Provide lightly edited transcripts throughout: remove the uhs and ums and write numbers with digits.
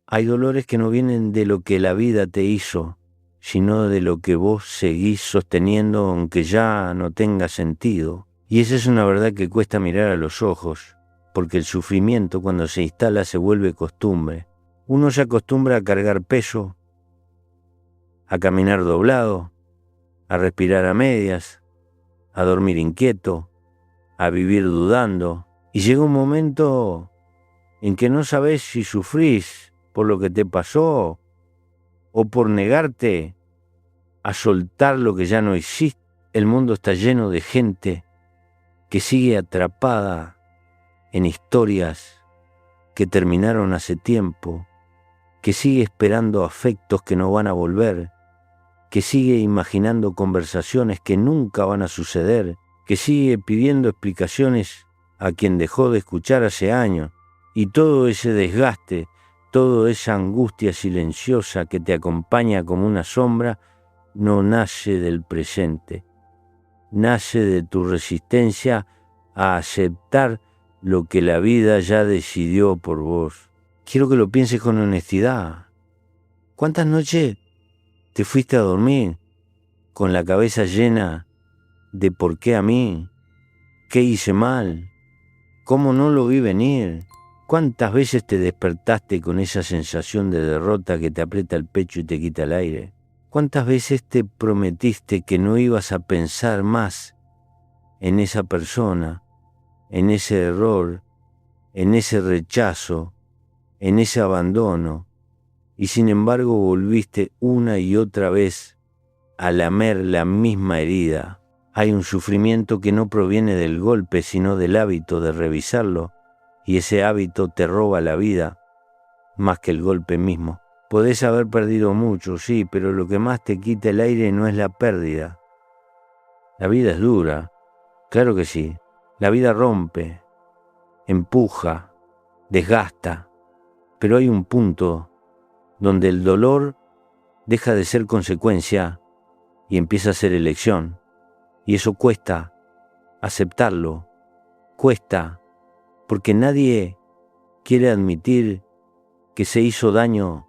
Hay dolores que no vienen de lo que la vida te hizo, sino de lo que vos seguís sosteniendo aunque ya no tenga sentido. Y esa es una verdad que cuesta mirar a los ojos, porque el sufrimiento cuando se instala se vuelve costumbre. Uno se acostumbra a cargar peso, a caminar doblado, a respirar a medias, a dormir inquieto, a vivir dudando. Y llega un momento en que no sabés si sufrís por lo que te pasó o por negarte a soltar lo que ya no hiciste. El mundo está lleno de gente que sigue atrapada en historias que terminaron hace tiempo, que sigue esperando afectos que no van a volver, que sigue imaginando conversaciones que nunca van a suceder, que sigue pidiendo explicaciones a quien dejó de escuchar hace años. Y todo ese desgaste, toda esa angustia silenciosa que te acompaña como una sombra, no nace del presente, nace de tu resistencia a aceptar lo que la vida ya decidió por vos. Quiero que lo pienses con honestidad. ¿Cuántas noches te fuiste a dormir con la cabeza llena de por qué a mí? ¿Qué hice mal? ¿Cómo no lo vi venir? ¿Cuántas veces te despertaste con esa sensación de derrota que te aprieta el pecho y te quita el aire? ¿Cuántas veces te prometiste que no ibas a pensar más en esa persona, en ese error, en ese rechazo, en ese abandono, y sin embargo volviste una y otra vez a lamer la misma herida? Hay un sufrimiento que no proviene del golpe, sino del hábito de revisarlo, y ese hábito te roba la vida más que el golpe mismo. Podés haber perdido mucho, sí, pero lo que más te quita el aire no es la pérdida. La vida es dura, claro que sí. La vida rompe, empuja, desgasta, pero hay un punto donde el dolor deja de ser consecuencia y empieza a ser elección. Y eso cuesta aceptarlo, cuesta, porque nadie quiere admitir que se hizo daño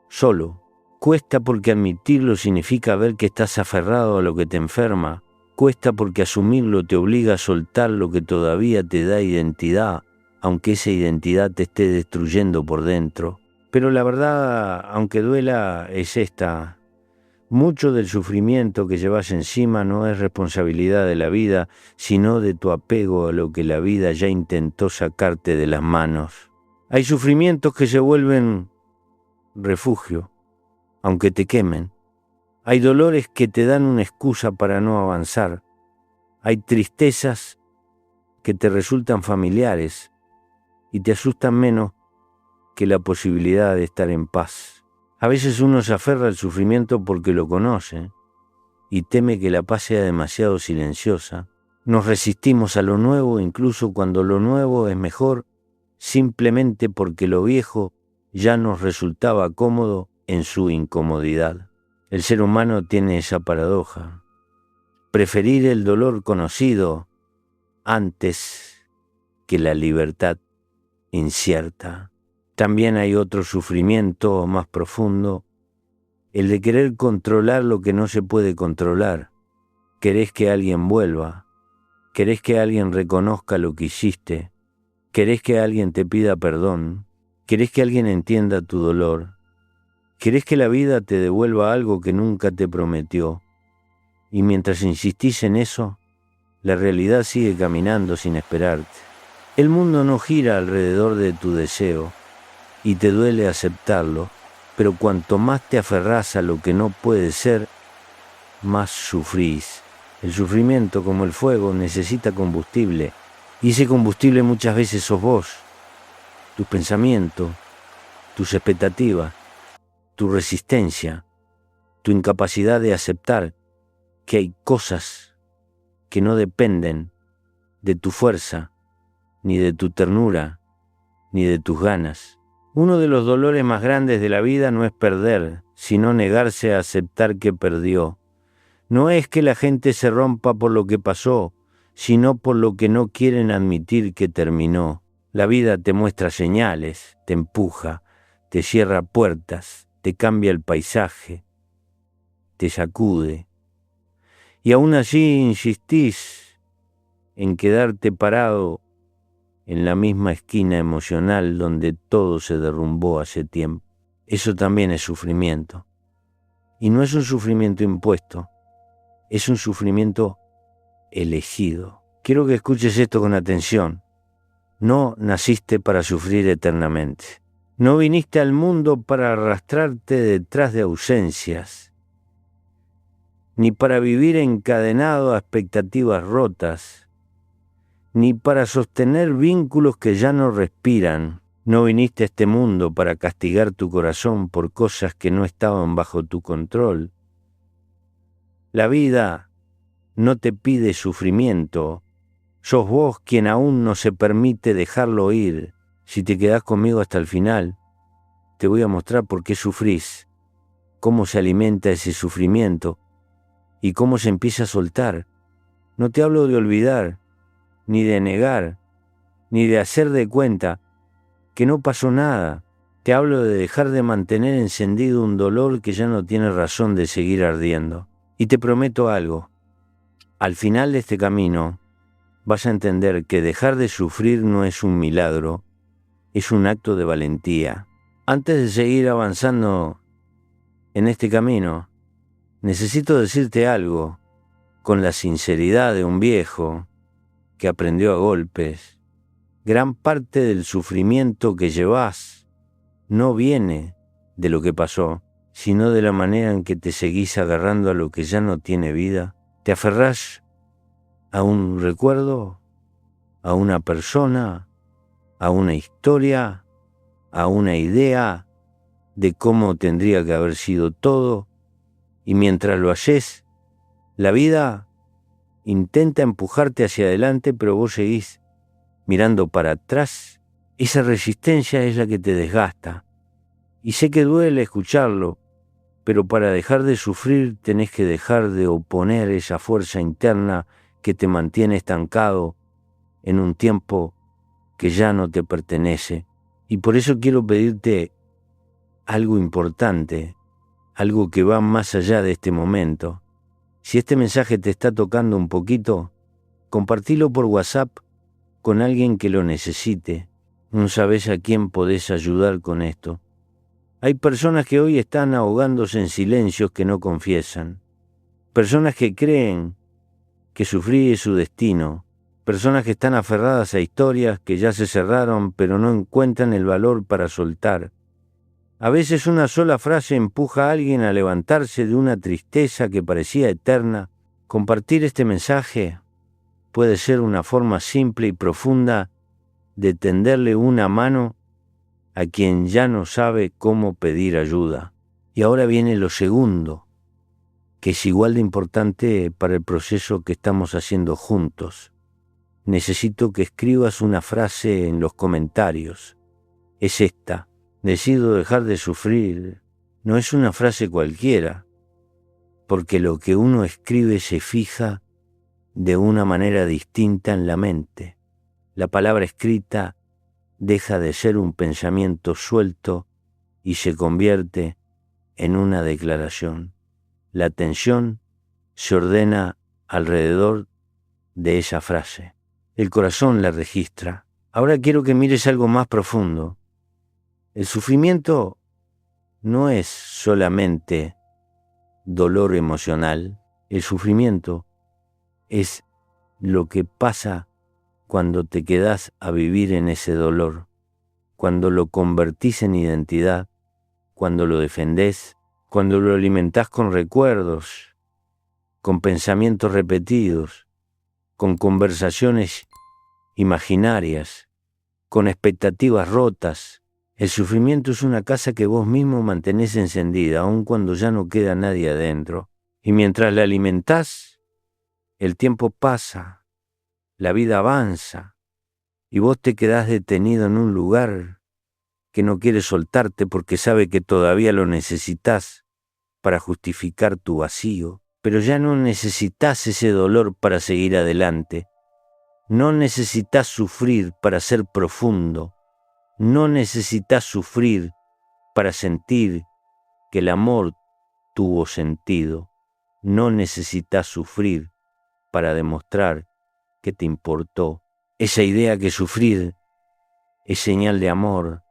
solo. Cuesta porque admitirlo significa ver que estás aferrado a lo que te enferma. Cuesta porque asumirlo te obliga a soltar lo que todavía te da identidad, aunque esa identidad te esté destruyendo por dentro. Pero la verdad, aunque duela, es esta. Mucho del sufrimiento que llevas encima no es responsabilidad de la vida, sino de tu apego a lo que la vida ya intentó sacarte de las manos. Hay sufrimientos que se vuelven refugio, aunque te quemen. Hay dolores que te dan una excusa para no avanzar. Hay tristezas que te resultan familiares y te asustan menos que la posibilidad de estar en paz. A veces uno se aferra al sufrimiento porque lo conoce y teme que la paz sea demasiado silenciosa. Nos resistimos a lo nuevo incluso cuando lo nuevo es mejor, simplemente porque lo viejo ya nos resultaba cómodo en su incomodidad. El ser humano tiene esa paradoja. Preferir el dolor conocido antes que la libertad incierta. También hay otro sufrimiento más profundo, el de querer controlar lo que no se puede controlar. Querés que alguien vuelva, querés que alguien reconozca lo que hiciste, querés que alguien te pida perdón, querés que alguien entienda tu dolor, querés que la vida te devuelva algo que nunca te prometió. Y mientras insistís en eso, la realidad sigue caminando sin esperarte. El mundo no gira alrededor de tu deseo, y te duele aceptarlo, pero cuanto más te aferrás a lo que no puede ser, más sufrís. El sufrimiento, como el fuego, necesita combustible, y ese combustible muchas veces sos vos, tus pensamientos, tus expectativas, tu resistencia, tu incapacidad de aceptar que hay cosas que no dependen de tu fuerza, ni de tu ternura, ni de tus ganas. Uno de los dolores más grandes de la vida no es perder, sino negarse a aceptar que perdió. No es que la gente se rompa por lo que pasó, sino por lo que no quieren admitir que terminó. La vida te muestra señales, te empuja, te cierra puertas, te cambia el paisaje, te sacude. Y aún así insistís en quedarte parado en la misma esquina emocional donde todo se derrumbó hace tiempo. Eso también es sufrimiento. Y no es un sufrimiento impuesto, es un sufrimiento elegido. Quiero que escuches esto con atención. No naciste para sufrir eternamente. No viniste al mundo para arrastrarte detrás de ausencias, ni para vivir encadenado a expectativas rotas, ni para sostener vínculos que ya no respiran. No viniste a este mundo para castigar tu corazón por cosas que no estaban bajo tu control. La vida no te pide sufrimiento. Sos vos quien aún no se permite dejarlo ir. Si te quedás conmigo hasta el final, te voy a mostrar por qué sufrís, cómo se alimenta ese sufrimiento y cómo se empieza a soltar. No te hablo de olvidar, ni de negar, ni de hacer de cuenta que no pasó nada. Te hablo de dejar de mantener encendido un dolor que ya no tiene razón de seguir ardiendo. Y te prometo algo, al final de este camino vas a entender que dejar de sufrir no es un milagro, es un acto de valentía. Antes de seguir avanzando en este camino, necesito decirte algo con la sinceridad de un viejo que aprendió a golpes. Gran parte del sufrimiento que llevas no viene de lo que pasó, sino de la manera en que te seguís agarrando a lo que ya no tiene vida. Te aferrás a un recuerdo, a una persona, a una historia, a una idea de cómo tendría que haber sido todo, y mientras lo haces, la vida intenta empujarte hacia adelante, pero vos seguís mirando para atrás. Esa resistencia es la que te desgasta. Y sé que duele escucharlo, pero para dejar de sufrir tenés que dejar de oponer esa fuerza interna que te mantiene estancado en un tiempo que ya no te pertenece. Y por eso quiero pedirte algo importante, algo que va más allá de este momento. Si este mensaje te está tocando un poquito, compartilo por WhatsApp con alguien que lo necesite. No sabés a quién podés ayudar con esto. Hay personas que hoy están ahogándose en silencios que no confiesan. Personas que creen que sufrir es su destino. Personas que están aferradas a historias que ya se cerraron pero no encuentran el valor para soltar. A veces una sola frase empuja a alguien a levantarse de una tristeza que parecía eterna. Compartir este mensaje puede ser una forma simple y profunda de tenderle una mano a quien ya no sabe cómo pedir ayuda. Y ahora viene lo segundo, que es igual de importante para el proceso que estamos haciendo juntos. Necesito que escribas una frase en los comentarios. Es esta: decido dejar de sufrir. No es una frase cualquiera, porque lo que uno escribe se fija de una manera distinta en la mente. La palabra escrita deja de ser un pensamiento suelto y se convierte en una declaración. La atención se ordena alrededor de esa frase. El corazón la registra. Ahora quiero que mires algo más profundo. El sufrimiento no es solamente dolor emocional. El sufrimiento es lo que pasa cuando te quedás a vivir en ese dolor, cuando lo convertís en identidad, cuando lo defendés, cuando lo alimentás con recuerdos, con pensamientos repetidos, con conversaciones imaginarias, con expectativas rotas. El sufrimiento es una casa que vos mismo mantenés encendida, aun cuando ya no queda nadie adentro. Y mientras la alimentás, el tiempo pasa, la vida avanza, y vos te quedás detenido en un lugar que no quiere soltarte porque sabe que todavía lo necesitas para justificar tu vacío. Pero ya no necesitas ese dolor para seguir adelante. No necesitas sufrir para ser profundo. No necesitas sufrir para sentir que el amor tuvo sentido. No necesitas sufrir para demostrar que te importó. Esa idea que sufrir es señal de amor,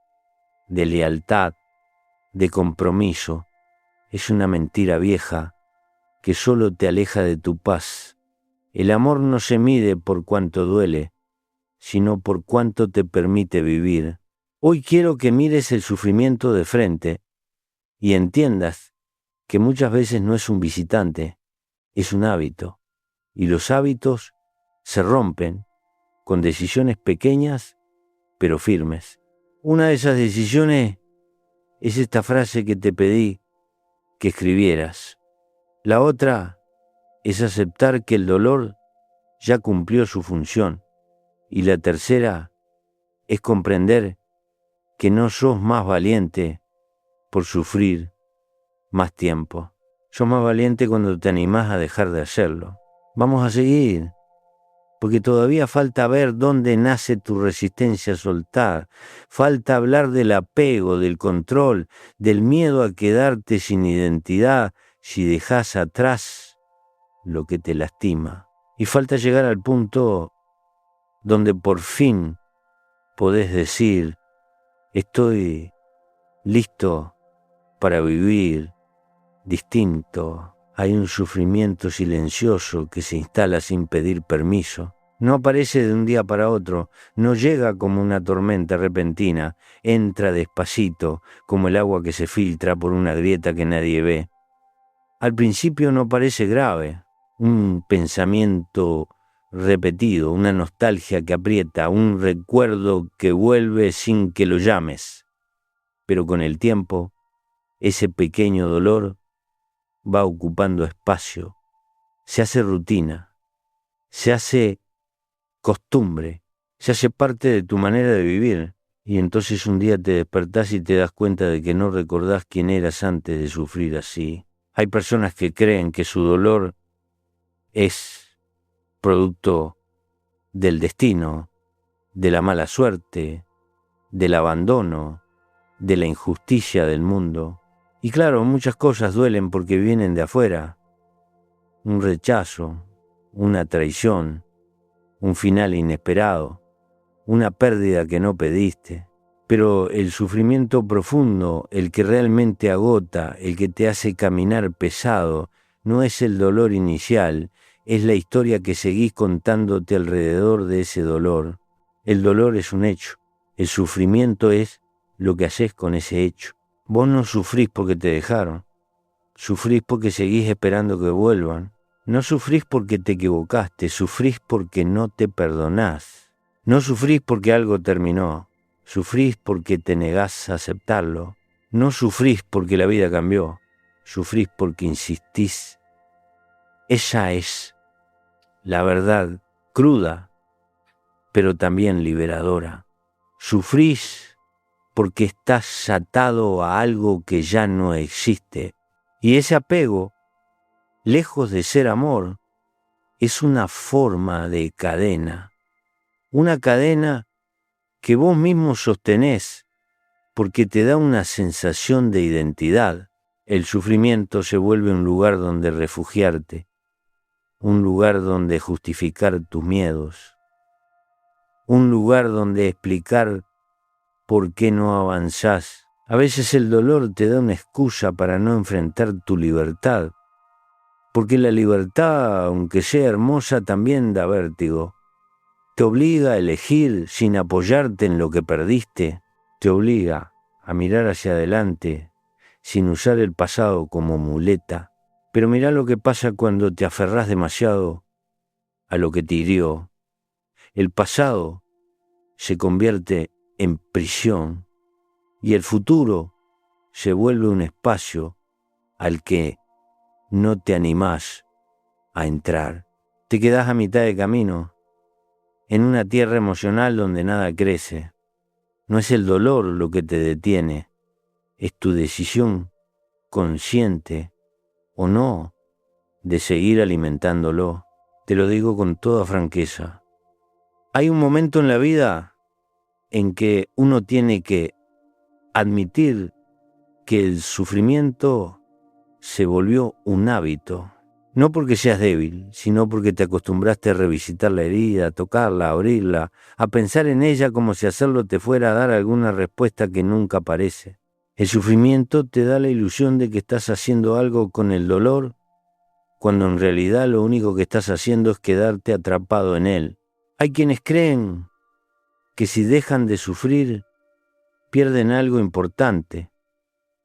de lealtad, de compromiso, es una mentira vieja que solo te aleja de tu paz. El amor no se mide por cuánto duele, sino por cuánto te permite vivir. Hoy quiero que mires el sufrimiento de frente y entiendas que muchas veces no es un visitante, es un hábito. Y los hábitos se rompen con decisiones pequeñas pero firmes. Una de esas decisiones es esta frase que te pedí que escribieras. La otra es aceptar que el dolor ya cumplió su función. Y la tercera es comprender que no sos más valiente por sufrir más tiempo. Sos más valiente cuando te animás a dejar de hacerlo. Vamos a seguir, porque todavía falta ver dónde nace tu resistencia a soltar. Falta hablar del apego, del control, del miedo a quedarte sin identidad si dejás atrás lo que te lastima. Y falta llegar al punto donde por fin podés decir: estoy listo para vivir distinto. Hay un sufrimiento silencioso que se instala sin pedir permiso. No aparece de un día para otro, no llega como una tormenta repentina, entra despacito, como el agua que se filtra por una grieta que nadie ve. Al principio no parece grave, un pensamiento repetido, una nostalgia que aprieta, un recuerdo que vuelve sin que lo llames. Pero con el tiempo, ese pequeño dolor va ocupando espacio, se hace rutina, se hace costumbre, se hace parte de tu manera de vivir. Y entonces un día te despertás y te das cuenta de que no recordás quién eras antes de sufrir así. Hay personas que creen que su dolor es producto del destino, de la mala suerte, del abandono, de la injusticia del mundo. Y claro, muchas cosas duelen porque vienen de afuera. Un rechazo, una traición, un final inesperado, una pérdida que no pediste. Pero el sufrimiento profundo, el que realmente agota, el que te hace caminar pesado, no es el dolor inicial, es la historia que seguís contándote alrededor de ese dolor. El dolor es un hecho, el sufrimiento es lo que haces con ese hecho. Vos no sufrís porque te dejaron, sufrís porque seguís esperando que vuelvan. No sufrís porque te equivocaste, sufrís porque no te perdonás. No sufrís porque algo terminó, sufrís porque te negás a aceptarlo. No sufrís porque la vida cambió, sufrís porque insistís. Esa es la verdad cruda, pero también liberadora. Sufrís porque estás atado a algo que ya no existe. Y ese apego, lejos de ser amor, es una forma de cadena. Una cadena que vos mismo sostenés porque te da una sensación de identidad. El sufrimiento se vuelve un lugar donde refugiarte, un lugar donde justificar tus miedos, un lugar donde explicar por qué no avanzás. A veces el dolor te da una excusa para no enfrentar tu libertad, porque la libertad, aunque sea hermosa, también da vértigo. Te obliga a elegir sin apoyarte en lo que perdiste, te obliga a mirar hacia adelante sin usar el pasado como muleta. Pero mirá lo que pasa cuando te aferrás demasiado a lo que te hirió. El pasado se convierte en prisión y el futuro se vuelve un espacio al que no te animás a entrar. Te quedás a mitad de camino, en una tierra emocional donde nada crece. No es el dolor lo que te detiene, es tu decisión consciente o no de seguir alimentándolo. Te lo digo con toda franqueza. Hay un momento en la vida en que uno tiene que admitir que el sufrimiento se volvió un hábito. No porque seas débil, sino porque te acostumbraste a revisitar la herida, a tocarla, a abrirla, a pensar en ella como si hacerlo te fuera a dar alguna respuesta que nunca aparece. El sufrimiento te da la ilusión de que estás haciendo algo con el dolor, cuando en realidad lo único que estás haciendo es quedarte atrapado en él. Hay quienes creen que si dejan de sufrir, pierden algo importante,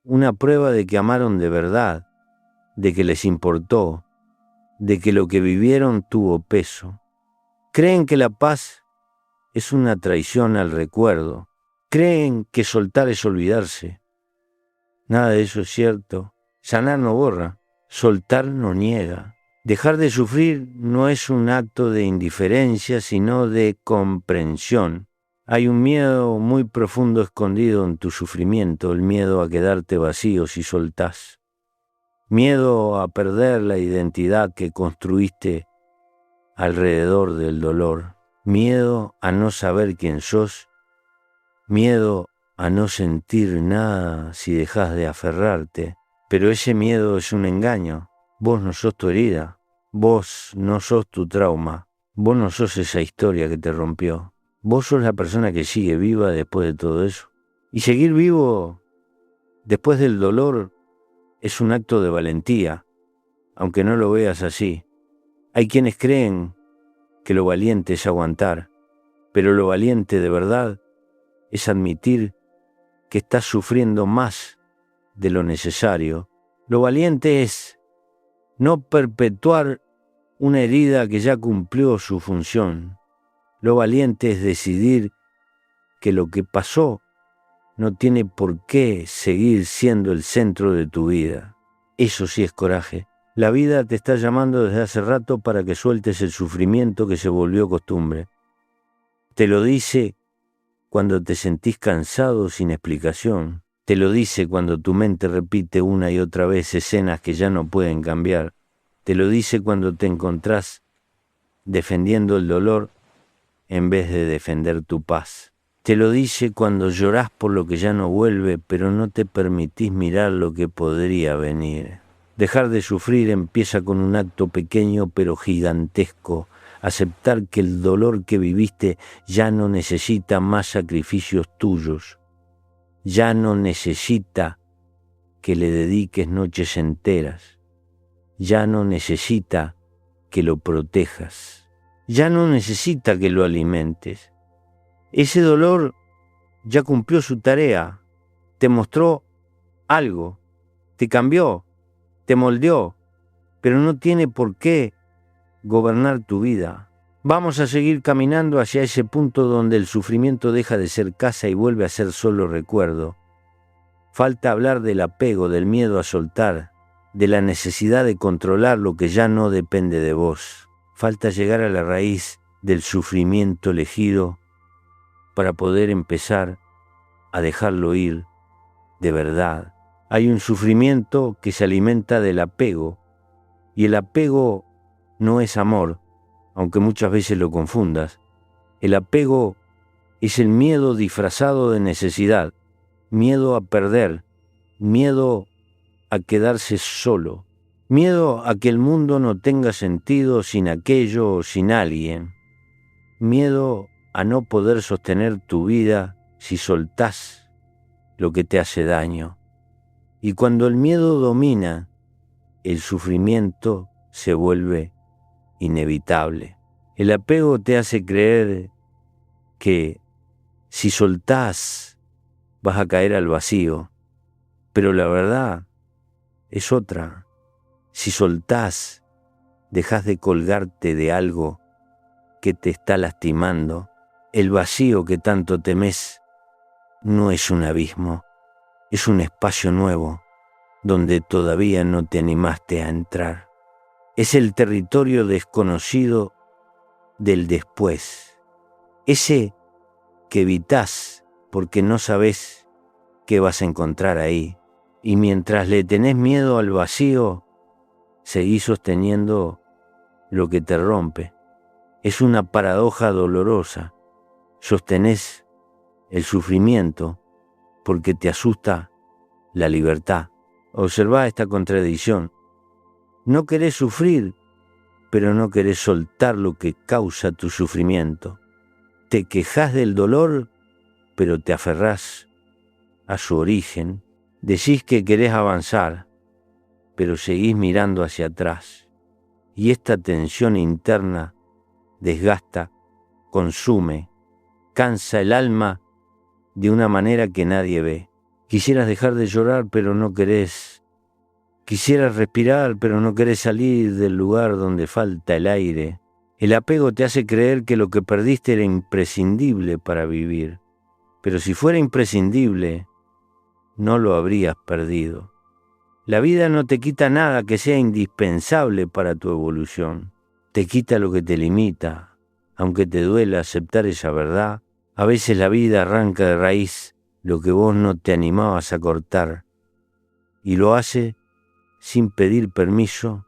una prueba de que amaron de verdad, de que les importó, de que lo que vivieron tuvo peso. Creen que la paz es una traición al recuerdo. Creen que soltar es olvidarse. Nada de eso es cierto. Sanar no borra, soltar no niega. Dejar de sufrir no es un acto de indiferencia, sino de comprensión. Hay un miedo muy profundo escondido en tu sufrimiento, el miedo a quedarte vacío si soltás. Miedo a perder la identidad que construiste alrededor del dolor. Miedo a no saber quién sos. Miedo a no sentir nada si dejas de aferrarte. Pero ese miedo es un engaño. Vos no sos tu herida. Vos no sos tu trauma. Vos no sos esa historia que te rompió. Vos sos la persona que sigue viva después de todo eso. Y seguir vivo después del dolor es un acto de valentía, aunque no lo veas así. Hay quienes creen que lo valiente es aguantar, pero lo valiente de verdad es admitir que estás sufriendo más de lo necesario. Lo valiente es no perpetuar una herida que ya cumplió su función. Lo valiente es decidir que lo que pasó no tiene por qué seguir siendo el centro de tu vida. Eso sí es coraje. La vida te está llamando desde hace rato para que sueltes el sufrimiento que se volvió costumbre. Te lo dice cuando te sentís cansado sin explicación. Te lo dice cuando tu mente repite una y otra vez escenas que ya no pueden cambiar. Te lo dice cuando te encontrás defendiendo el dolor en vez de defender tu paz. Te lo dice cuando llorás por lo que ya no vuelve, pero no te permitís mirar lo que podría venir. Dejar de sufrir empieza con un acto pequeño pero gigantesco. Aceptar que el dolor que viviste ya no necesita más sacrificios tuyos. Ya no necesita que le dediques noches enteras. Ya no necesita que lo protejas. Ya no necesita que lo alimentes. Ese dolor ya cumplió su tarea, te mostró algo, te cambió, te moldeó, pero no tiene por qué gobernar tu vida. Vamos a seguir caminando hacia ese punto donde el sufrimiento deja de ser casa y vuelve a ser solo recuerdo. Falta hablar del apego, del miedo a soltar, de la necesidad de controlar lo que ya no depende de vos. Falta llegar a la raíz del sufrimiento elegido para poder empezar a dejarlo ir de verdad. Hay un sufrimiento que se alimenta del apego, y el apego no es amor, aunque muchas veces lo confundas. El apego es el miedo disfrazado de necesidad, miedo a perder, miedo a quedarse solo, miedo a que el mundo no tenga sentido sin aquello o sin alguien, miedo a no poder sostener tu vida si soltás lo que te hace daño. Y cuando el miedo domina, el sufrimiento se vuelve inevitable. El apego te hace creer que si soltás vas a caer al vacío, pero la verdad es otra. Si soltás, dejás de colgarte de algo que te está lastimando. El vacío que tanto temés no es un abismo, es un espacio nuevo donde todavía no te animaste a entrar. Es el territorio desconocido del después, ese que evitás porque no sabés qué vas a encontrar ahí. Y mientras le tenés miedo al vacío, seguís sosteniendo lo que te rompe. Es una paradoja dolorosa. Sostenés el sufrimiento porque te asusta la libertad. Observá esta contradicción. No querés sufrir, pero no querés soltar lo que causa tu sufrimiento. Te quejás del dolor, pero te aferrás a su origen. Decís que querés avanzar, pero seguís mirando hacia atrás. Y esta tensión interna desgasta, consume, cansa el alma de una manera que nadie ve. Quisieras dejar de llorar, pero no querés. Quisieras respirar, pero no querés salir del lugar donde falta el aire. El apego te hace creer que lo que perdiste era imprescindible para vivir. Pero si fuera imprescindible, no lo habrías perdido. La vida no te quita nada que sea indispensable para tu evolución. Te quita lo que te limita. Aunque te duela aceptar esa verdad, a veces la vida arranca de raíz lo que vos no te animabas a cortar. Y lo hace sin pedir permiso,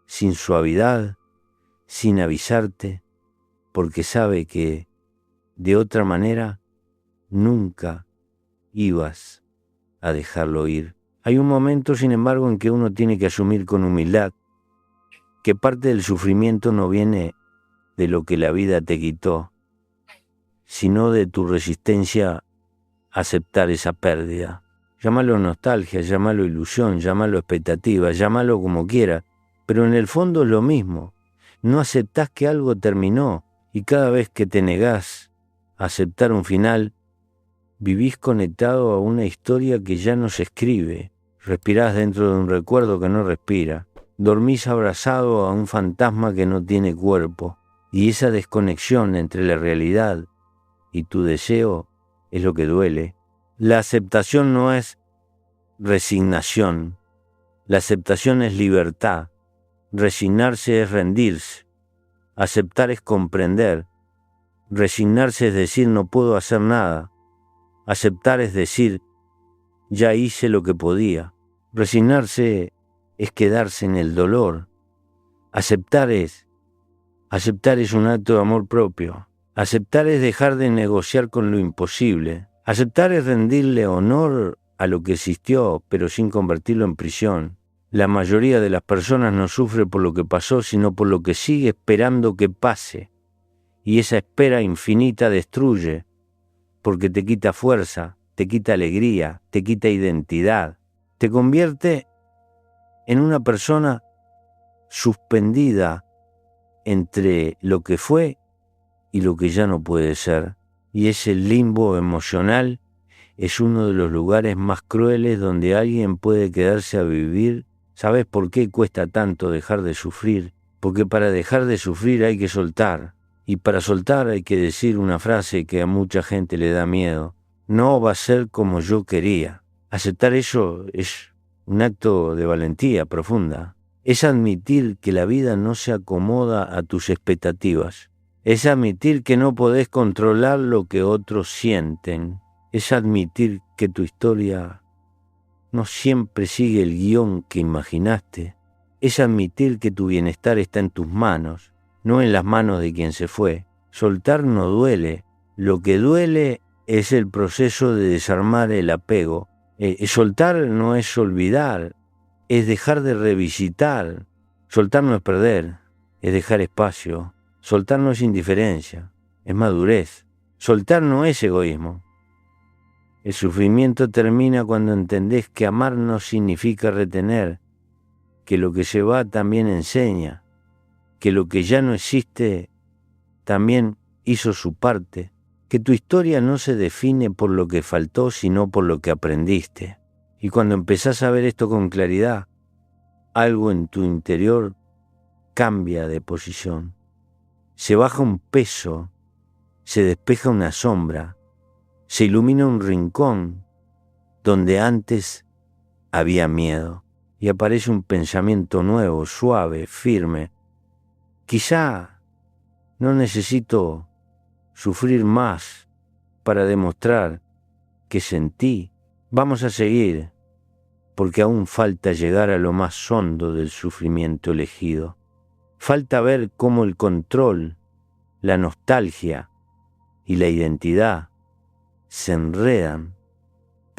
sin suavidad, sin avisarte, porque sabe que, de otra manera, nunca ibas a dejarlo ir. Hay un momento, sin embargo, en que uno tiene que asumir con humildad que parte del sufrimiento no viene de lo que la vida te quitó, sino de tu resistencia a aceptar esa pérdida. Llámalo nostalgia, llámalo ilusión, llámalo expectativa, llámalo como quiera, pero en el fondo es lo mismo. No aceptás que algo terminó y cada vez que te negás a aceptar un final, vivís conectado a una historia que ya no se escribe. Respirás dentro de un recuerdo que no respira. Dormís abrazado a un fantasma que no tiene cuerpo. Y esa desconexión entre la realidad y tu deseo es lo que duele. La aceptación no es resignación. La aceptación es libertad. Resignarse es rendirse. Aceptar es comprender. Resignarse es decir no puedo hacer nada. Aceptar es decir ya hice lo que podía. Resignarse es quedarse en el dolor. Aceptar es un acto de amor propio. Aceptar es dejar de negociar con lo imposible. Aceptar es rendirle honor a lo que existió, pero sin convertirlo en prisión. La mayoría de las personas no sufre por lo que pasó, sino por lo que sigue esperando que pase. Y esa espera infinita destruye, porque te quita fuerza, te quita alegría, te quita identidad. Te convierte en una persona suspendida entre lo que fue y lo que ya no puede ser. Y ese limbo emocional es uno de los lugares más crueles donde alguien puede quedarse a vivir. ¿Sabes por qué cuesta tanto dejar de sufrir? Porque para dejar de sufrir hay que soltar. Y para soltar hay que decir una frase que a mucha gente le da miedo. No va a ser como yo quería. Aceptar eso es un acto de valentía profunda. Es admitir que la vida no se acomoda a tus expectativas. Es admitir que no podés controlar lo que otros sienten. Es admitir que tu historia no siempre sigue el guión que imaginaste. Es admitir que tu bienestar está en tus manos, no en las manos de quien se fue. Soltar no duele. Lo que duele es el proceso de desarmar el apego. Soltar no es olvidar, es dejar de revisitar. Soltar no es perder, es dejar espacio. Soltar no es indiferencia, es madurez. Soltar no es egoísmo. El sufrimiento termina cuando entendés que amar no significa retener, que lo que se va también enseña, que lo que ya no existe también hizo su parte, que tu historia no se define por lo que faltó, sino por lo que aprendiste. Y cuando empezás a ver esto con claridad, algo en tu interior cambia de posición. Se baja un peso, se despeja una sombra, se ilumina un rincón donde antes había miedo y aparece un pensamiento nuevo, suave, firme. Quizá no necesito sufrir más para demostrar que sentí. Vamos a seguir, porque aún falta llegar a lo más hondo del sufrimiento elegido. Falta ver cómo el control, la nostalgia y la identidad se enredan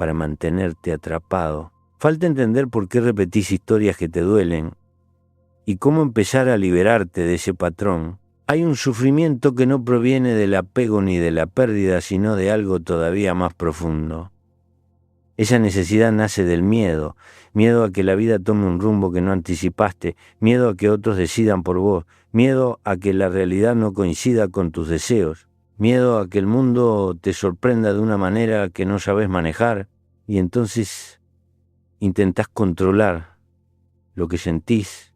para mantenerte atrapado. Falta entender por qué repetís historias que te duelen y cómo empezar a liberarte de ese patrón. Hay un sufrimiento que no proviene del apego ni de la pérdida, sino de algo todavía más profundo. Esa necesidad nace del miedo, miedo a que la vida tome un rumbo que no anticipaste, miedo a que otros decidan por vos, miedo a que la realidad no coincida con tus deseos, miedo a que el mundo te sorprenda de una manera que no sabes manejar, y entonces intentás controlar lo que sentís,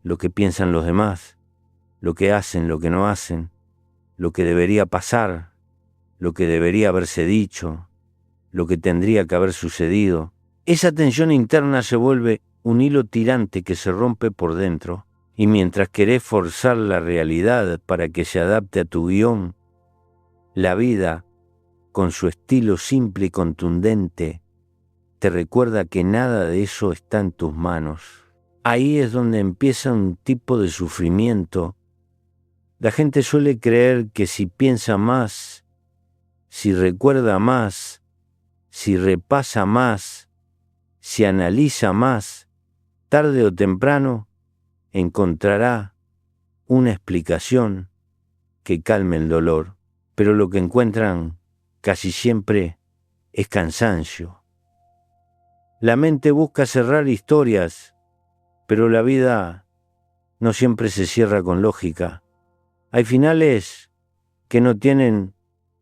lo que piensan los demás, lo que hacen, lo que no hacen, lo que debería pasar, lo que debería haberse dicho, lo que tendría que haber sucedido. Esa tensión interna se vuelve un hilo tirante que se rompe por dentro, y mientras querés forzar la realidad para que se adapte a tu guión, la vida, con su estilo simple y contundente, te recuerda que nada de eso está en tus manos. Ahí es donde empieza un tipo de sufrimiento. La gente suele creer que si piensa más, si recuerda más, si repasa más, si analiza más, tarde o temprano encontrará una explicación que calme el dolor, pero lo que encuentran casi siempre es cansancio. La mente busca cerrar historias, pero la vida no siempre se cierra con lógica. Hay finales que no tienen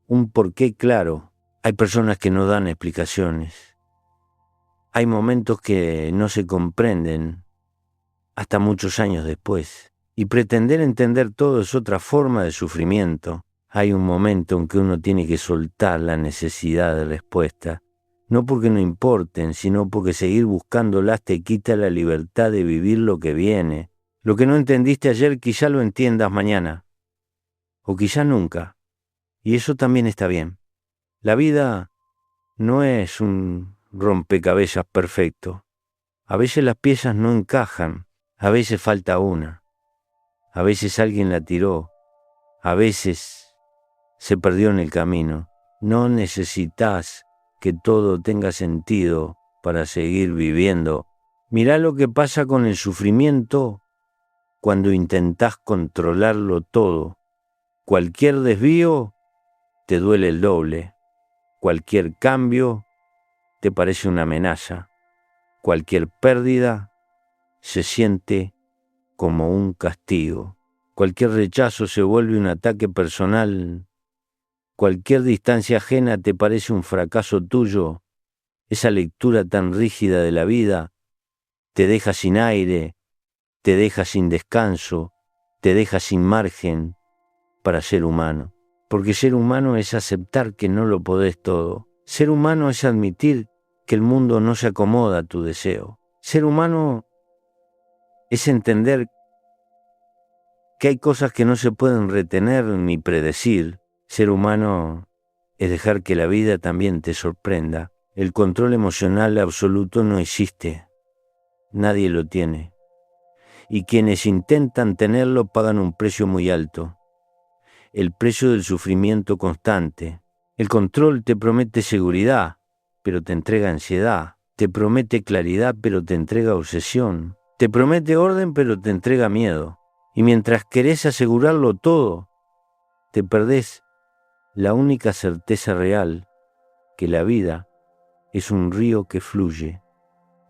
un porqué claro. Hay personas que no dan explicaciones. Hay momentos que no se comprenden hasta muchos años después. Y pretender entender todo es otra forma de sufrimiento. Hay un momento en que uno tiene que soltar la necesidad de respuesta. No porque no importen, sino porque seguir buscándolas te quita la libertad de vivir lo que viene. Lo que no entendiste ayer quizá lo entiendas mañana. O quizá nunca. Y eso también está bien. La vida no es un rompecabezas perfecto. A veces las piezas no encajan, a veces falta una, a veces alguien la tiró, a veces se perdió en el camino. No necesitas que todo tenga sentido para seguir viviendo. Mirá lo que pasa con el sufrimiento cuando intentás controlarlo todo. Cualquier desvío te duele el doble. Cualquier cambio te parece una amenaza. Cualquier pérdida se siente como un castigo. Cualquier rechazo se vuelve un ataque personal. Cualquier distancia ajena te parece un fracaso tuyo. Esa lectura tan rígida de la vida te deja sin aire, te deja sin descanso, te deja sin margen para ser humano. Porque ser humano es aceptar que no lo podés todo. Ser humano es admitir que el mundo no se acomoda a tu deseo. Ser humano es entender que hay cosas que no se pueden retener ni predecir. Ser humano es dejar que la vida también te sorprenda. El control emocional absoluto no existe. Nadie lo tiene. Y quienes intentan tenerlo pagan un precio muy alto. El precio del sufrimiento constante. El control te promete seguridad, pero te entrega ansiedad. Te promete claridad, pero te entrega obsesión. Te promete orden, pero te entrega miedo. Y mientras querés asegurarlo todo, te perdés la única certeza real, que la vida es un río que fluye,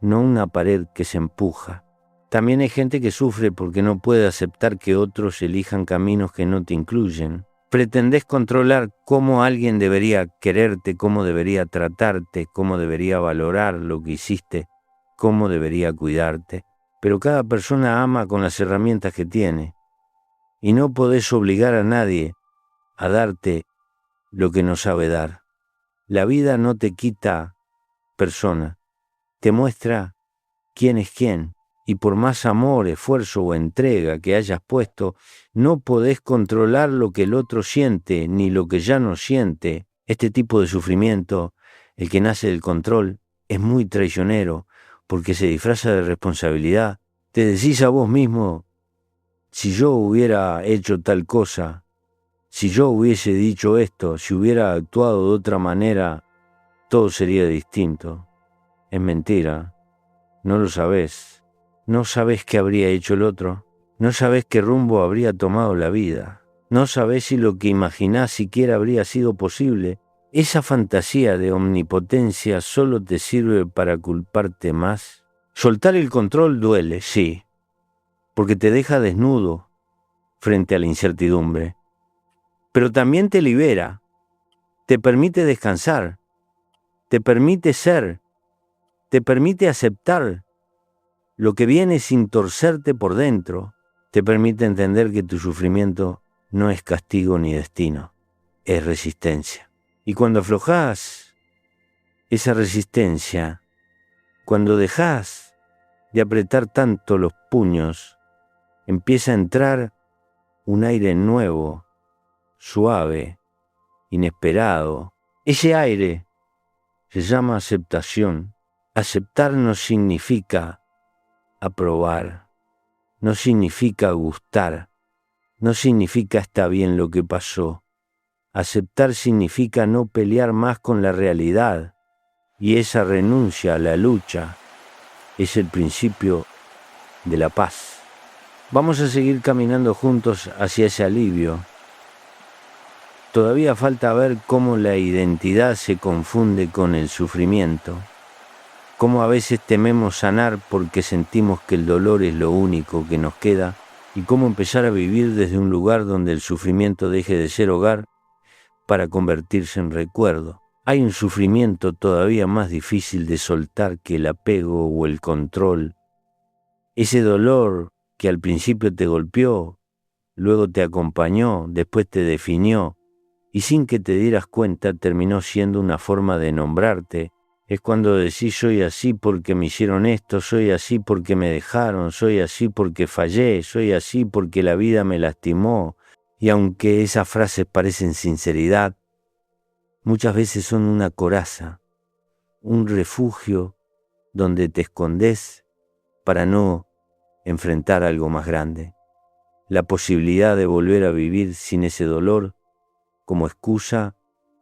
no una pared que se empuja. También hay gente que sufre porque no puede aceptar que otros elijan caminos que no te incluyen. Pretendés controlar cómo alguien debería quererte, cómo debería tratarte, cómo debería valorar lo que hiciste, cómo debería cuidarte. Pero cada persona ama con las herramientas que tiene. Y no podés obligar a nadie a darte lo que no sabe dar. La vida no te quita persona, te muestra quién es quién. Y por más amor, esfuerzo o entrega que hayas puesto, no podés controlar lo que el otro siente, ni lo que ya no siente. Este tipo de sufrimiento, el que nace del control, es muy traicionero, porque se disfraza de responsabilidad. Te decís a vos mismo, si yo hubiera hecho tal cosa, si yo hubiese dicho esto, si hubiera actuado de otra manera, todo sería distinto. Es mentira. No lo sabés. No sabés qué habría hecho el otro. No sabés qué rumbo habría tomado la vida. No sabés si lo que imaginás siquiera habría sido posible. Esa fantasía de omnipotencia solo te sirve para culparte más. Soltar el control duele, sí, porque te deja desnudo frente a la incertidumbre. Pero también te libera, te permite descansar, te permite ser, te permite aceptar lo que viene sin torcerte por dentro, te permite entender que tu sufrimiento no es castigo ni destino, es resistencia. Y cuando aflojás esa resistencia, cuando dejás de apretar tanto los puños, empieza a entrar un aire nuevo, suave, inesperado. Ese aire se llama aceptación. Aceptar no significa aprobar, no significa gustar, no significa está bien lo que pasó. Aceptar significa no pelear más con la realidad, y esa renuncia a la lucha es el principio de la paz. Vamos a seguir caminando juntos hacia ese alivio. Todavía falta ver cómo la identidad se confunde con el sufrimiento, cómo a veces tememos sanar porque sentimos que el dolor es lo único que nos queda, y cómo empezar a vivir desde un lugar donde el sufrimiento deje de ser hogar para convertirse en recuerdo. Hay un sufrimiento todavía más difícil de soltar que el apego o el control. Ese dolor que al principio te golpeó, luego te acompañó, después te definió, y sin que te dieras cuenta terminó siendo una forma de nombrarte. Es cuando decís soy así porque me hicieron esto, soy así porque me dejaron, soy así porque fallé, soy así porque la vida me lastimó. Y aunque esas frases parecen sinceridad, muchas veces son una coraza, un refugio donde te escondés para no enfrentar algo más grande. La posibilidad de volver a vivir sin ese dolor como excusa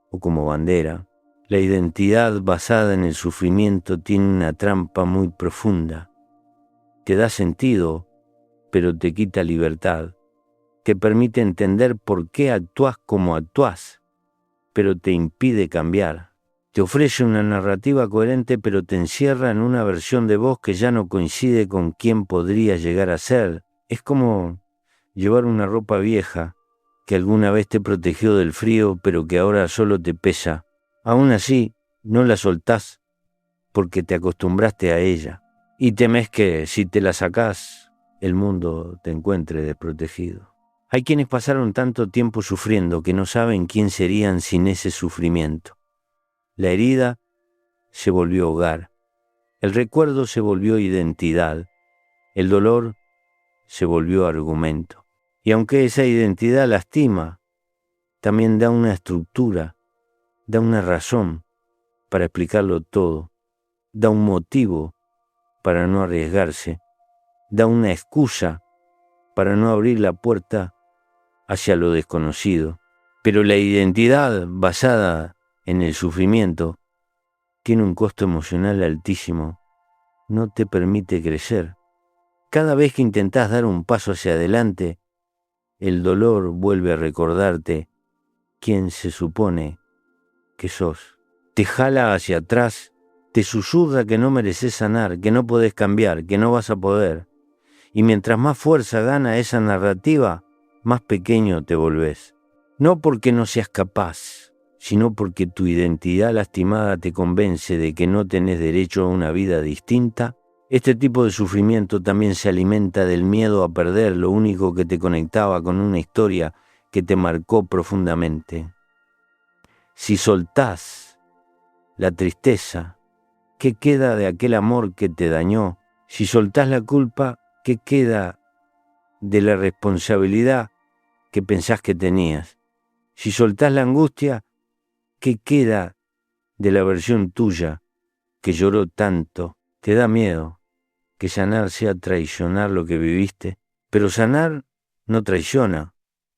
o como bandera. La identidad basada en el sufrimiento tiene una trampa muy profunda. Te da sentido, pero te quita libertad. Te permite entender por qué actúas como actúas, pero te impide cambiar. Te ofrece una narrativa coherente, pero te encierra en una versión de vos que ya no coincide con quién podrías llegar a ser. Es como llevar una ropa vieja que alguna vez te protegió del frío, pero que ahora solo te pesa. Aún así, no la soltás porque te acostumbraste a ella y temes que si te la sacás, el mundo te encuentre desprotegido. Hay quienes pasaron tanto tiempo sufriendo que no saben quién serían sin ese sufrimiento. La herida se volvió hogar, el recuerdo se volvió identidad, el dolor se volvió argumento. Y aunque esa identidad lastima, también da una estructura, da una razón para explicarlo todo, da un motivo para no arriesgarse, da una excusa para no abrir la puerta hacia lo desconocido. Pero la identidad basada en el sufrimiento tiene un costo emocional altísimo, no te permite crecer. Cada vez que intentás dar un paso hacia adelante, el dolor vuelve a recordarte quién se supone que sos. Te jala hacia atrás, te susurra que no mereces sanar, que no podés cambiar, que no vas a poder. Y mientras más fuerza gana esa narrativa, más pequeño te volvés. No porque no seas capaz, sino porque tu identidad lastimada te convence de que no tenés derecho a una vida distinta. Este tipo de sufrimiento también se alimenta del miedo a perder lo único que te conectaba con una historia que te marcó profundamente. Si soltás la tristeza, ¿qué queda de aquel amor que te dañó? Si soltás la culpa, ¿qué queda de la responsabilidad que pensás que tenías? Si soltás la angustia, ¿qué queda de la versión tuya que lloró tanto? Te da miedo que sanar sea traicionar lo que viviste, pero sanar no traiciona,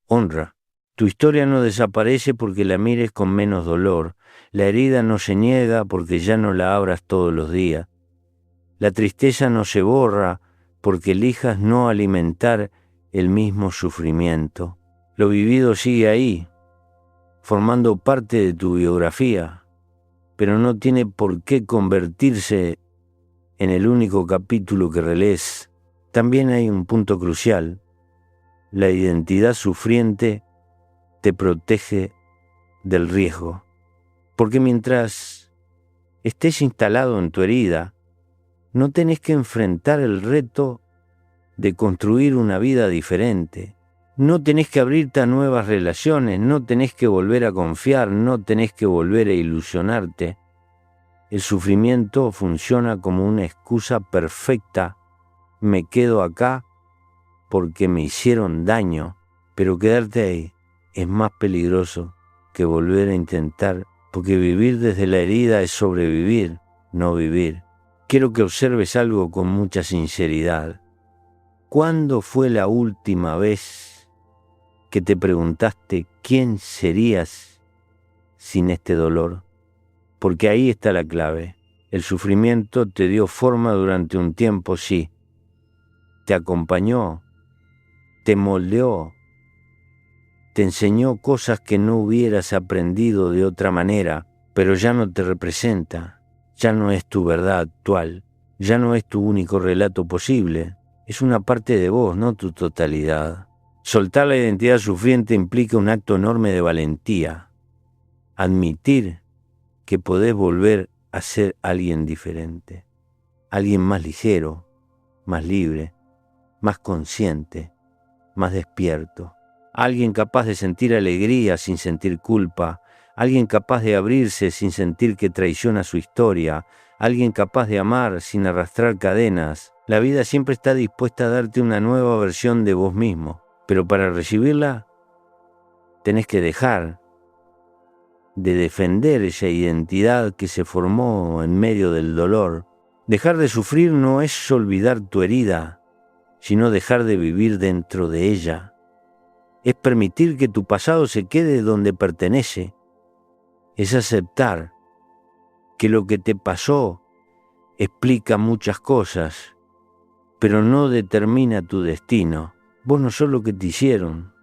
honra. Tu historia no desaparece porque la mires con menos dolor. La herida no se niega porque ya no la abras todos los días. La tristeza no se borra porque elijas no alimentar el mismo sufrimiento. Lo vivido sigue ahí, formando parte de tu biografía, pero no tiene por qué convertirse en el único capítulo que relees. También hay un punto crucial. La identidad sufriente te protege del riesgo, porque mientras estés instalado en tu herida, no tenés que enfrentar el reto de construir una vida diferente. No tenés que abrirte a nuevas relaciones, no tenés que volver a confiar, no tenés que volver a ilusionarte. El sufrimiento funciona como una excusa perfecta. Me quedo acá porque me hicieron daño, pero quedarte ahí es más peligroso que volver a intentar, porque vivir desde la herida es sobrevivir, no vivir. Quiero que observes algo con mucha sinceridad. ¿Cuándo fue la última vez que te preguntaste quién serías sin este dolor? Porque ahí está la clave. El sufrimiento te dio forma durante un tiempo, sí. Te acompañó, te moldeó, te enseñó cosas que no hubieras aprendido de otra manera, pero ya no te representa, ya no es tu verdad actual, ya no es tu único relato posible. Es una parte de vos, no tu totalidad. Soltar la identidad sufriente implica un acto enorme de valentía. Admitir que podés volver a ser alguien diferente, alguien más ligero, más libre, más consciente, más despierto, alguien capaz de sentir alegría sin sentir culpa, alguien capaz de abrirse sin sentir que traiciona su historia, alguien capaz de amar sin arrastrar cadenas. La vida siempre está dispuesta a darte una nueva versión de vos mismo, pero para recibirla tenés que dejar de defender esa identidad que se formó en medio del dolor. Dejar de sufrir no es olvidar tu herida, sino dejar de vivir dentro de ella. Es permitir que tu pasado se quede donde pertenece. Es aceptar que lo que te pasó explica muchas cosas, pero no determina tu destino. Vos no sos lo que te hicieron,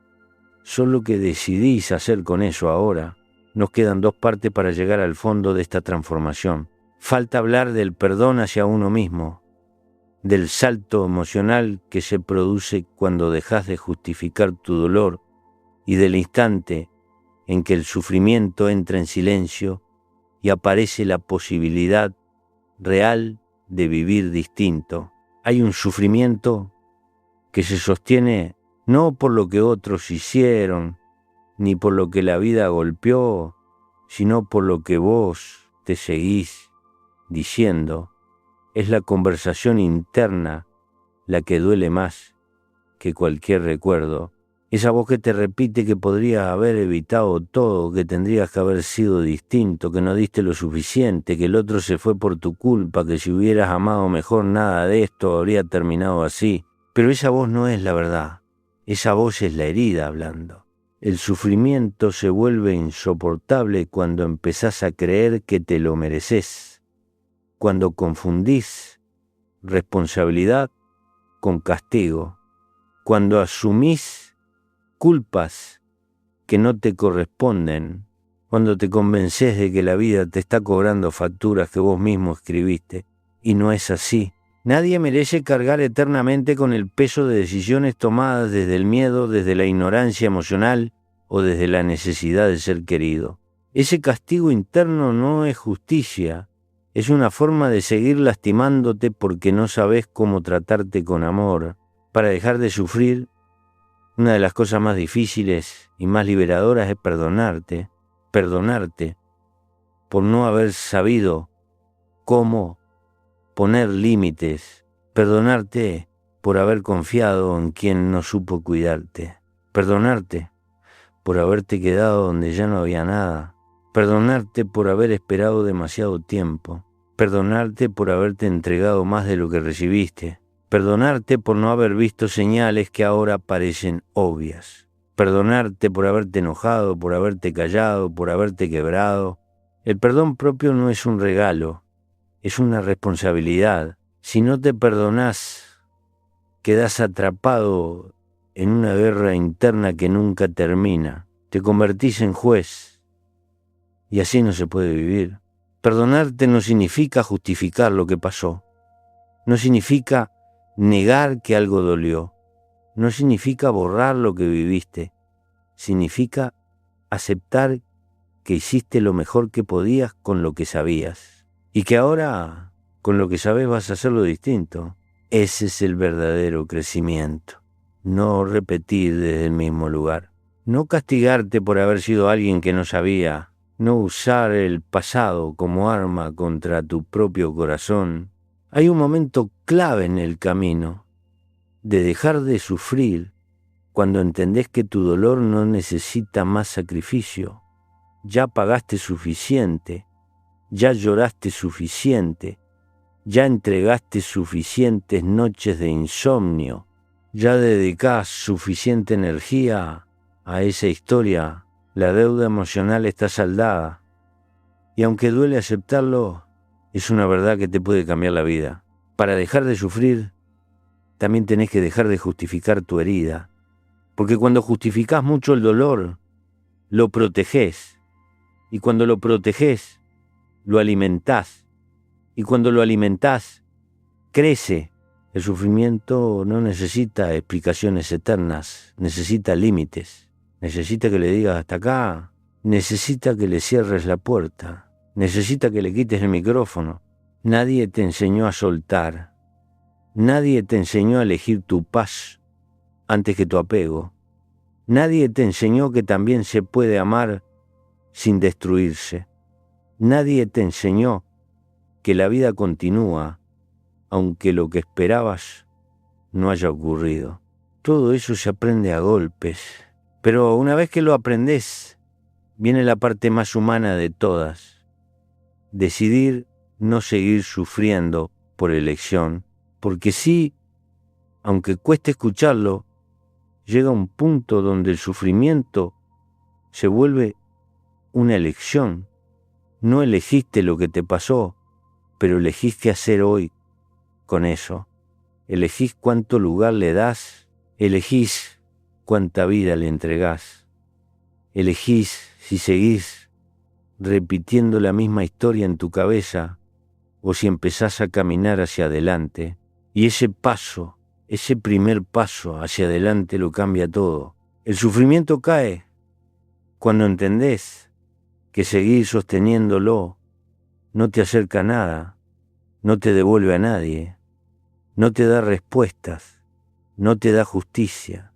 sos lo que decidís hacer con eso ahora. Nos quedan 2 partes para llegar al fondo de esta transformación. Falta hablar del perdón hacia uno mismo, del salto emocional que se produce cuando dejas de justificar tu dolor y del instante en que el sufrimiento entra en silencio y aparece la posibilidad real de vivir distinto. Hay un sufrimiento que se sostiene no por lo que otros hicieron, ni por lo que la vida golpeó, sino por lo que vos te seguís diciendo. Es la conversación interna la que duele más que cualquier recuerdo. Esa voz que te repite que podrías haber evitado todo, que tendrías que haber sido distinto, que no diste lo suficiente, que el otro se fue por tu culpa, que si hubieras amado mejor nada de esto habría terminado así. Pero esa voz no es la verdad. Esa voz es la herida hablando. El sufrimiento se vuelve insoportable cuando empezás a creer que te lo mereces, cuando confundís responsabilidad con castigo, cuando asumís culpas que no te corresponden, cuando te convences de que la vida te está cobrando facturas que vos mismo escribiste, y no es así. Nadie merece cargar eternamente con el peso de decisiones tomadas desde el miedo, desde la ignorancia emocional o desde la necesidad de ser querido. Ese castigo interno no es justicia, es una forma de seguir lastimándote porque no sabes cómo tratarte con amor. Para dejar de sufrir, una de las cosas más difíciles y más liberadoras es perdonarte por no haber sabido cómo poner límites, perdonarte por haber confiado en quien no supo cuidarte, perdonarte por haberte quedado donde ya no había nada, perdonarte por haber esperado demasiado tiempo, perdonarte por haberte entregado más de lo que recibiste, perdonarte por no haber visto señales que ahora parecen obvias, perdonarte por haberte enojado, por haberte callado, por haberte quebrado. El perdón propio no es un regalo, es una responsabilidad. Si no te perdonás, quedás atrapado en una guerra interna que nunca termina. Te convertís en juez y así no se puede vivir. Perdonarte no significa justificar lo que pasó, no significa negar que algo dolió, no significa borrar lo que viviste, significa aceptar que hiciste lo mejor que podías con lo que sabías y que ahora con lo que sabes vas a hacerlo distinto. Ese es el verdadero crecimiento. No repetir desde el mismo lugar. No castigarte por haber sido alguien que no sabía. No usar el pasado como arma contra tu propio corazón. Hay un momento clave en el camino de dejar de sufrir cuando entendés que tu dolor no necesita más sacrificio. Ya pagaste suficiente, ya lloraste suficiente, ya entregaste suficientes noches de insomnio, ya dedicás suficiente energía a esa historia. La deuda emocional está saldada. Y aunque duele aceptarlo, es una verdad que te puede cambiar la vida. Para dejar de sufrir, también tenés que dejar de justificar tu herida. Porque cuando justificás mucho el dolor, lo protegés. Y cuando lo protegés, lo alimentás. Y cuando lo alimentás, crece. El sufrimiento no necesita explicaciones eternas, necesita límites. Necesita que le digas hasta acá, necesita que le cierres la puerta, necesita que le quites el micrófono. Nadie te enseñó a soltar, nadie te enseñó a elegir tu paz antes que tu apego. Nadie te enseñó que también se puede amar sin destruirse. Nadie te enseñó que la vida continúa, aunque lo que esperabas no haya ocurrido. Todo eso se aprende a golpes, pero una vez que lo aprendés, viene la parte más humana de todas. Decidir no seguir sufriendo por elección, porque sí, aunque cueste escucharlo, llega un punto donde el sufrimiento se vuelve una elección. No elegiste lo que te pasó, pero elegís qué hacer hoy con eso. Elegís cuánto lugar le das, elegís cuánta vida le entregás. Elegís si seguís repitiendo la misma historia en tu cabeza o si empezás a caminar hacia adelante. Y ese paso, ese primer paso hacia adelante lo cambia todo. El sufrimiento cae cuando entendés que seguir sosteniéndolo no te acerca a nada, no te devuelve a nadie, no te da respuestas, no te da justicia,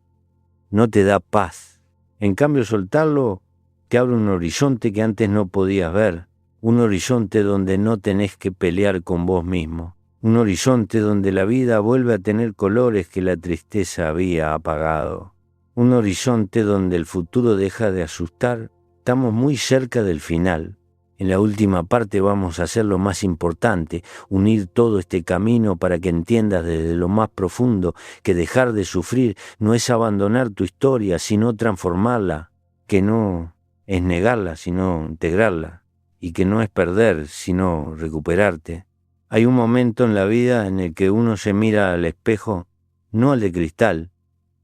no te da paz. En cambio, soltarlo te abre un horizonte que antes no podías ver, un horizonte donde no tenés que pelear con vos mismo, un horizonte donde la vida vuelve a tener colores que la tristeza había apagado, un horizonte donde el futuro deja de asustar. Estamos muy cerca del final. En la última parte vamos a hacer lo más importante, unir todo este camino para que entiendas desde lo más profundo que dejar de sufrir no es abandonar tu historia, sino transformarla, que no es negarla, sino integrarla, y que no es perder, sino recuperarte. Hay un momento en la vida en el que uno se mira al espejo, no al de cristal,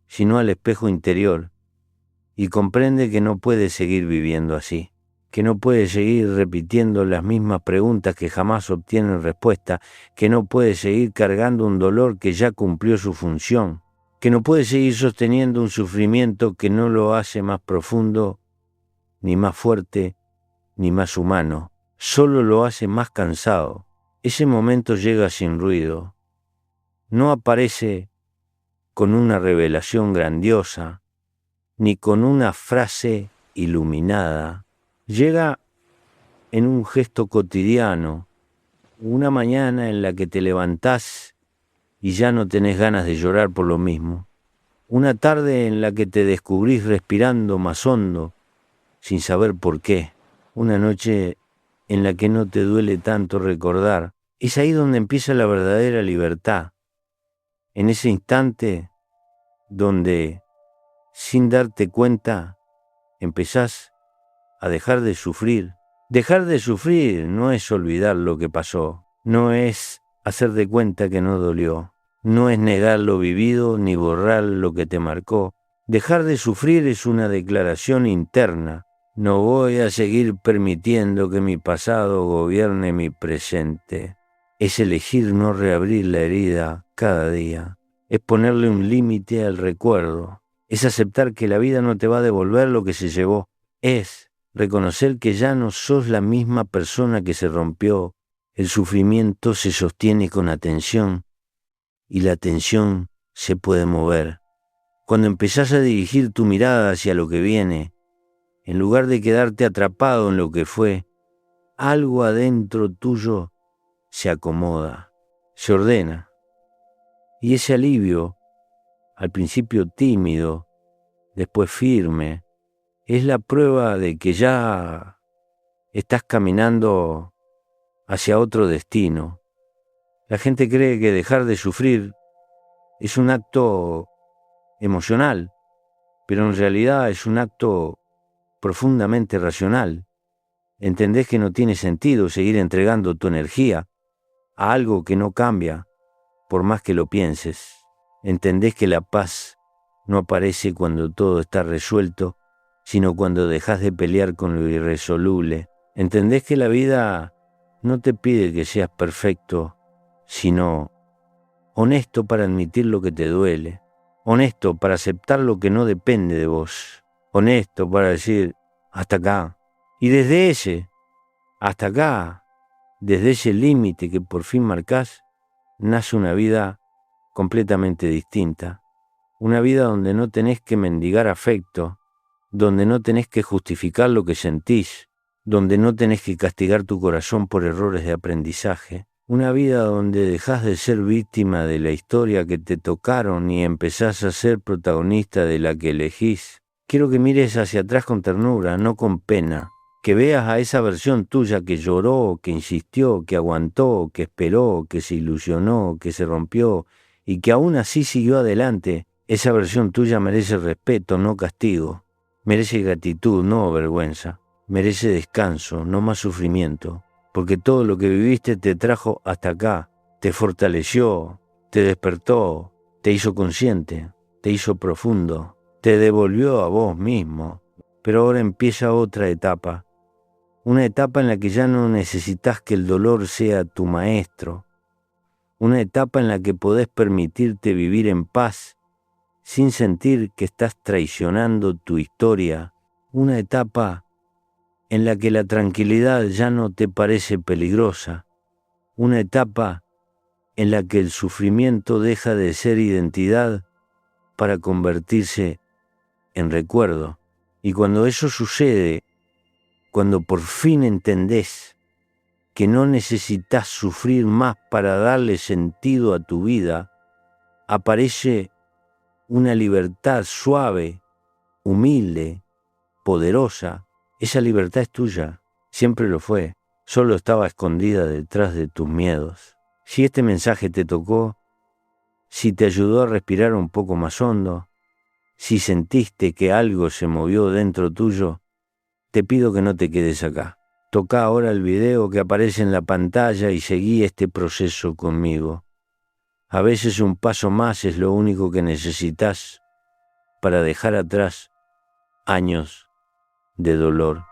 sino al espejo interior, y comprende que no puede seguir viviendo así, que no puede seguir repitiendo las mismas preguntas que jamás obtienen respuesta, que no puede seguir cargando un dolor que ya cumplió su función, que no puede seguir sosteniendo un sufrimiento que no lo hace más profundo, ni más fuerte, ni más humano, solo lo hace más cansado. Ese momento llega sin ruido, no aparece con una revelación grandiosa, ni con una frase iluminada. Llega en un gesto cotidiano, una mañana en la que te levantás y ya no tenés ganas de llorar por lo mismo, una tarde en la que te descubrís respirando más hondo, sin saber por qué, una noche en la que no te duele tanto recordar. Es ahí donde empieza la verdadera libertad, en ese instante donde sin darte cuenta, empezás a dejar de sufrir. Dejar de sufrir no es olvidar lo que pasó, no es hacer de cuenta que no dolió, no es negar lo vivido ni borrar lo que te marcó. Dejar de sufrir es una declaración interna. No voy a seguir permitiendo que mi pasado gobierne mi presente. Es elegir no reabrir la herida cada día. Es ponerle un límite al recuerdo. Es aceptar que la vida no te va a devolver lo que se llevó. Es reconocer que ya no sos la misma persona que se rompió. El sufrimiento se sostiene con atención y la atención se puede mover. Cuando empezás a dirigir tu mirada hacia lo que viene, en lugar de quedarte atrapado en lo que fue, algo adentro tuyo se acomoda, se ordena. Y ese alivio, al principio tímido, después firme, es la prueba de que ya estás caminando hacia otro destino. La gente cree que dejar de sufrir es un acto emocional, pero en realidad es un acto profundamente racional. Entendés que no tiene sentido seguir entregando tu energía a algo que no cambia, por más que lo pienses. Entendés que la paz no aparece cuando todo está resuelto, sino cuando dejas de pelear con lo irresoluble. Entendés que la vida no te pide que seas perfecto, sino honesto para admitir lo que te duele, honesto para aceptar lo que no depende de vos, honesto para decir hasta acá. Y desde ese hasta acá, desde ese límite que por fin marcás, nace una vida completamente distinta. Una vida donde no tenés que mendigar afecto, donde no tenés que justificar lo que sentís, donde no tenés que castigar tu corazón por errores de aprendizaje. Una vida donde dejás de ser víctima de la historia que te tocaron y empezás a ser protagonista de la que elegís. Quiero que mires hacia atrás con ternura, no con pena. Que veas a esa versión tuya que lloró, que insistió, que aguantó, que esperó, que se ilusionó, que se rompió y que aún así siguió adelante. Esa versión tuya merece respeto, no castigo. Merece gratitud, no vergüenza. Merece descanso, no más sufrimiento. Porque todo lo que viviste te trajo hasta acá, te fortaleció, te despertó, te hizo consciente, te hizo profundo, te devolvió a vos mismo. Pero ahora empieza otra etapa. Una etapa en la que ya no necesitas que el dolor sea tu maestro. Una etapa en la que podés permitirte vivir en paz sin sentir que estás traicionando tu historia. Una etapa en la que la tranquilidad ya no te parece peligrosa. Una etapa en la que el sufrimiento deja de ser identidad para convertirse en recuerdo. Y cuando eso sucede, cuando por fin entendés que no necesitas sufrir más para darle sentido a tu vida, aparece una libertad suave, humilde, poderosa. Esa libertad es tuya, siempre lo fue, solo estaba escondida detrás de tus miedos. Si este mensaje te tocó, si te ayudó a respirar un poco más hondo, si sentiste que algo se movió dentro tuyo, te pido que no te quedes acá. Toca ahora el video que aparece en la pantalla y seguí este proceso conmigo. A veces un paso más es lo único que necesitas para dejar atrás años de dolor.